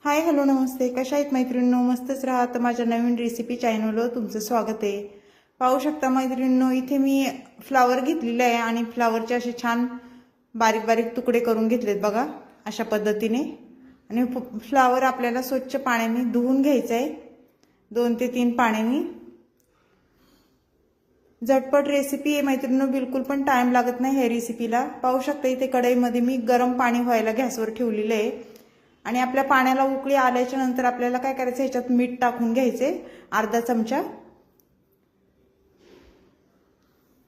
Hi hello नमस्ते, कशा आहेत मैत्रिणींनो? मस्तच राहा. तर माझ्या नवीन रेसिपी चॅनलवर तुमचं स्वागत आहे. पाहू शकता मैत्रिणींनो, इथे मी फ्लावर घेतलेला आहे आणि फ्लावरचे असे छान बारीक बारीक तुकडे करून घेतलेत बघा, अशा पद्धतीने. आणि फ्लावर आपल्याला स्वच्छ पाण्याने धुवून घ्यायचं आहे, 2 ते 3 पाण्याने. झटपट रेसिपी आहे मैत्रिणींनो, बिलकुल पण टाइम लागत नाही ह्या रेसिपीला. पाहू शकता इथे कढईमध्ये मी गरम पाणी व्हायला गॅसवर ठेवलेलं आहे. आणि आपल्या पाण्याला उकळी आल्याच्या नंतर आपल्याला काय करायचं, ह्याच्यात मीठ टाकून घ्यायचे अर्धा चमचा.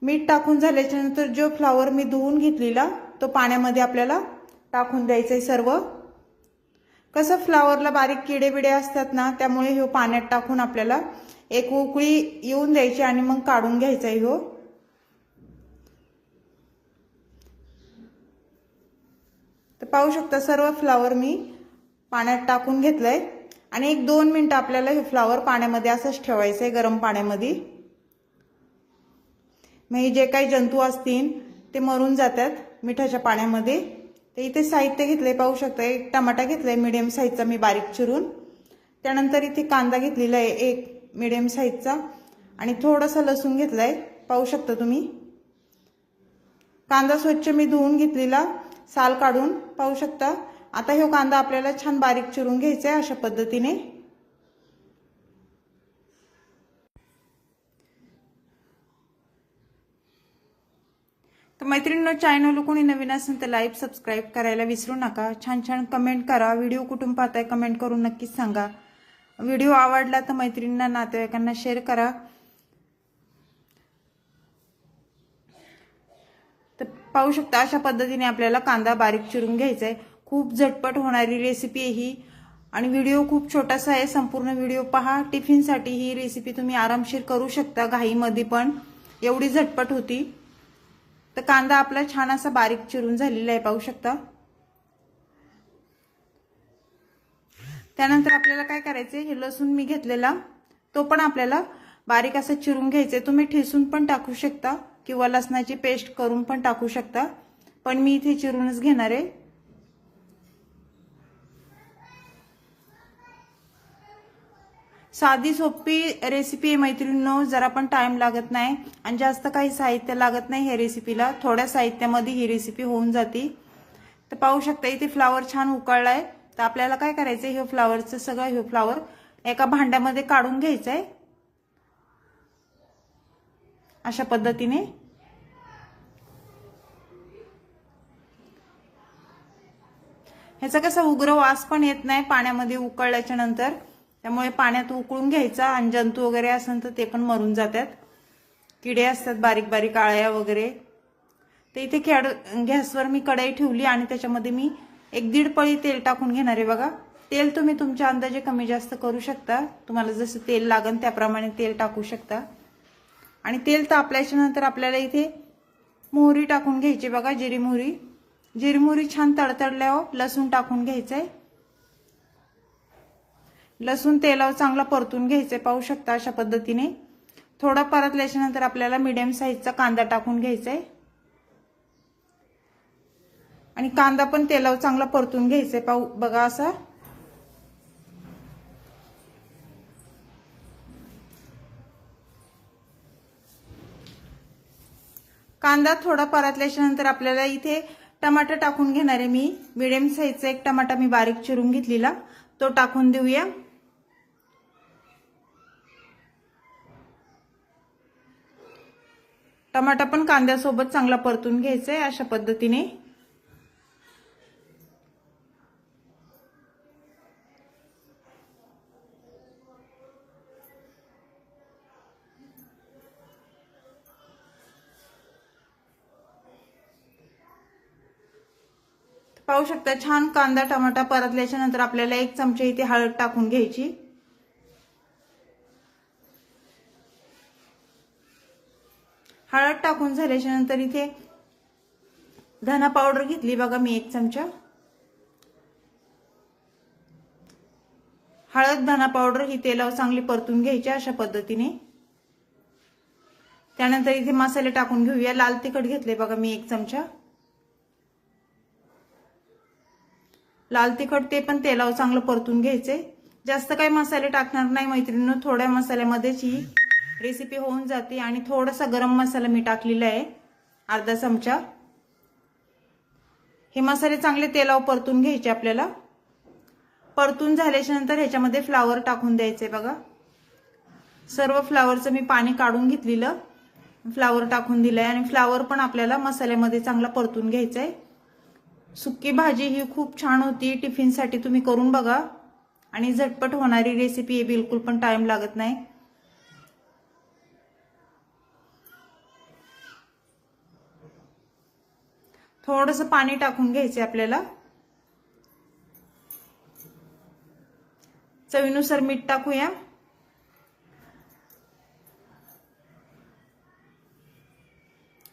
मीठ टाकून झाल्याच्या नंतर जो फ्लावर मी धुवून घेतलेला तो पाण्यामध्ये आपल्याला टाकून द्यायचंय सर्व. कसं फ्लावरला बारीक किडे बिडे असतात ना, त्यामुळे हे पाण्यात टाकून आपल्याला एक उकळी येऊन द्यायची आणि मग काढून घ्यायचंय हो. तर पाहू शकता सर्व फ्लावर मी पाण्यात टाकून घेतलंय आणि 1-2 मिनिटं आपल्याला हे फ्लावर पाण्यामध्ये असंच ठेवायचंय, गरम पाण्यामध्ये. मग जे काही जंतू असतील ते मरून जातात मिठाच्या पाण्यामध्ये. तर इथे साहित्य घेतलंय, पाहू शकता. एक टमाटा घेतलाय मीडियम साईजचा मी बारीक चिरून. त्यानंतर इथे कांदा घेतलेला आहे एक मीडियम साईजचा आणि थोडासा लसूण घेतलाय, पाहू शकता तुम्ही. कांदा स्वच्छ मी धुवून घेतलेला साल काढून, पाहू शकता. आता हे कांदा आपल्याला छान बारीक चिरून घ्यायचा आहे अशा पद्धतीने. तर मैत्रिणींनो, चॅनल कोणी नवीन असेल तर लाईक सबस्क्राईब करायला विसरू नका. छान छान कमेंट करा. व्हिडिओ कुठून पाहताय कमेंट करून नक्कीच सांगा. व्हिडिओ आवडला तर मैत्रिणींना नातेवाईकांना शेअर करा. तर पाहू शकता अशा पद्धतीने आपल्याला कांदा बारीक चिरून घ्यायचा आहे. खूप झटपट होणारी रेसिपी आहे ही आणि व्हिडिओ खूप छोटासा आहे, संपूर्ण व्हिडिओ पहा. टिफिनसाठी ही रेसिपी तुम्ही आरामशीर करू शकता, घाईमध्ये पण एवढी झटपट होती. तर कांदा आपला छान असा बारीक चिरून झालेला आहे, पाहू शकता. त्यानंतर आपल्याला काय करायचंय, हे लसूण मी घेतलेला तो पण आपल्याला बारीक असं चिरून घ्यायचंय. तुम्ही ठेचून पण टाकू शकता किंवा लसणाची पेस्ट करून पण टाकू शकता, पण मी इथे चिरूनच घेणार आहे. साधी सोपी रेसिपी आहे मैत्रिणींनो, जरा पण टाइम लागत नाही आणि जास्त काही साहित्य लागत नाही ह्या रेसिपीला. थोड्या साहित्यामध्ये ही रेसिपी होऊन जाते. तर पाहू शकता इथे फ्लावर छान उकळलाय. तर आपल्याला काय करायचंय, हे फ्लावरचं सगळं हे फ्लावर एका भांड्यामध्ये काढून घ्यायचंय अशा पद्धतीने. ह्याचा कसा उग्र वास पण येत नाही पाण्यामध्ये उकळल्याच्या नंतर, त्यामुळे पाण्यात उकळून घ्यायचा आणि जंतू वगैरे असेल तर ते पण मरून जातात. किडे असतात बारीक बारीक, आळ्या वगैरे. तर इथे गॅसवर मी कढई ठेवली आणि त्याच्यामध्ये मी 1-1.5 पळी तेल टाकून घेणार आहे बघा. तेल तुम्ही तुमच्या अंदाजे कमी जास्त करू शकता, तुम्हाला जसं तेल लागेल त्याप्रमाणे तेल टाकू शकता. आणि तेल तापल्याच्या नंतर आपल्याला इथे मोहरी टाकून घ्यायची बघा, जिरी मोहरी. जिरी मोहरी छान तडतडल्यावर लसूण टाकून घ्यायचंय. लसूण तेलावर चांगला परतून घ्यायचंय, पाहू शकता अशा पद्धतीने. थोडा परतल्याच्या नंतर आपल्याला मीडियम साईजचा कांदा टाकून घ्यायचाय आणि कांदा पण तेलावर चांगला परतून घ्यायचंय, पाहू बघा असा. कांदा थोडा परतल्याच्या नंतर आपल्याला इथे टमाटर टाकून घेणार आहे मी. मीडियम साईजचा एक टमाटा मी बारीक चिरून घेतलेला तो टाकून देऊया. टमाटा पण कांद्यासोबत चांगला परतून घ्यायचा आहे अशा पद्धतीने. पाहू शकता छान कांदा टमाटा परतल्याच्या नंतर आपल्याला 1 चमचा इथे हळद टाकून घ्यायची. हळद टाकून झाल्याच्या नंतर इथे धना पावडर घेतली बघा मी 1 चमचा. हळद धना पावडर ही तेलावर चांगली परतून घ्यायची अशा पद्धतीने. त्यानंतर इथे मसाले टाकून घेऊया. लाल तिखट घेतले बघा मी 1 चमचा. लाल तिखट ते पण तेलावर चांगलं परतून घ्यायचे। जास्त काही मसाले टाकणार नाही मैत्रिणींनो, थोड्या मसाल्यामध्येच ही रेसिपी होऊन जाते। आणि थोडासा गरम मसाला मी टाकलेला आहे, अर्धा चमचा। हे मसाले चांगले तेलावर परतून घ्यायचे आपल्याला। परतून झाल्याच्या नंतर ह्याच्यामध्ये फ्लावर टाकून द्यायचे। बघा सर्व फ्लावरचं मी पाणी काढून घेतलेलं, फ्लावर टाकून दिलंय आणि फ्लावर पण आपल्याला मसाल्यामध्ये चांगला परतून घ्यायचा आहे। सुकी भाजी ही खूप छान होती, टिफिनसाठी तुम्ही करून बघा आणि झटपट होणारी रेसिपी आहे, बिलकुल पण टाइम लागत नाही। थोडंसं पाणी टाकून घ्यायचे आपल्याला, चवीनुसार मीठ टाकूया।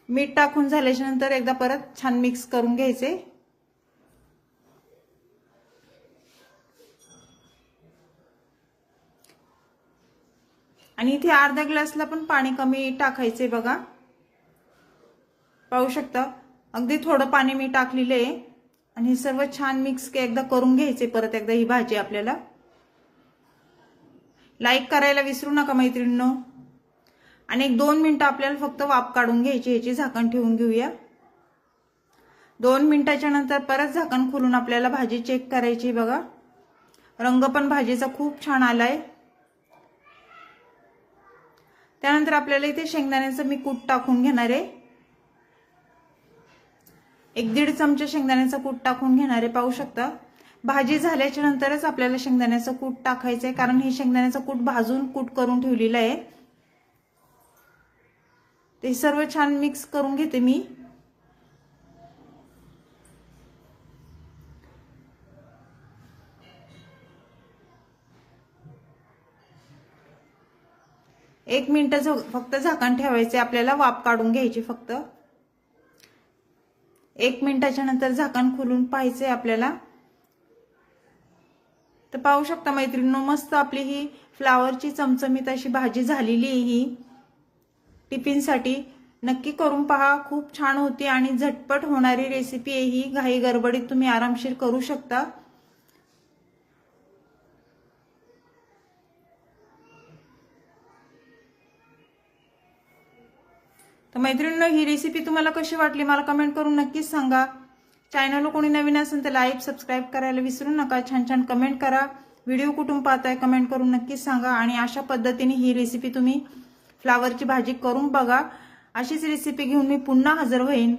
मीठ टाकून झाल्याच्या नंतर एकदा परत छान मिक्स करून घ्यायचे। आणि इथे अर्धा ग्लासला पण पाणी कमी टाकायचे। बघा पाहू शकता, अगदी थोडं पाणी मी टाकलेलं आहे आणि हे सर्व छान मिक्स एकदा करून घ्यायचे परत एकदा ही भाजी आपल्याला। लाईक करायला विसरू नका मैत्रिणींनो। आणि 1-2 मिनिटं आपल्याला फक्त वाफ काढून घ्यायची, ह्याची झाकण ठेवून घेऊया। 2 मिनिटाच्या नंतर परत झाकण खोलून आपल्याला भाजी चेक करायची। बघा रंग पण भाजीचा खूप छान आलाय। त्यानंतर आपल्याला इथे शेंगदाण्याचं मी कूट टाकून घेणार आहे, 1-1.5 चमचा शेंगदाण्याचं कूट टाकून घेणार आहे। पाहू शकता भाजी झाल्याच्या नंतरच आपल्याला शेंगदाण्याचं कूट टाकायचं आहे, कारण हे शेंगदाण्याचं कूट भाजून कूट करून ठेवलेलं आहे। ते सर्व छान मिक्स करून घेते मी। एक मिनिट फक्त झाकण ठेवायचे आपल्याला, वाफ काढून घ्यायची फक्त। 1 मिनिटाच्या नंतर झाकण खोलून पाहायचंय आपल्याला। तर पाहू शकता मैत्रिणींनो, मस्त आपली ही फ्लावरची चमचमीत अशी भाजी झालेली आहे। ही टिफिनसाठी नक्की करून पहा, खूप छान होती आणि झटपट होणारी रेसिपी आहे ही। घाई गडबडीत तुम्ही आरामशीर करू शकता। तर मैत्रिणींनो, ही रेसिपी तुम्हाला कशी वाटली मला कमेंट करून नक्कीच सांगा। चॅनलला कोणी नवीन असेल तर लाईक सबस्क्राईब करायला विसरू नका। छान छान कमेंट करा, व्हिडिओ कुठून पाहताय कमेंट करून नक्कीच सांगा। आणि अशा पद्धतीने ही रेसिपी तुम्ही फ्लावरची भाजी करून बघा। अशीच रेसिपी घेऊन मी पुन्हा हजर होईन।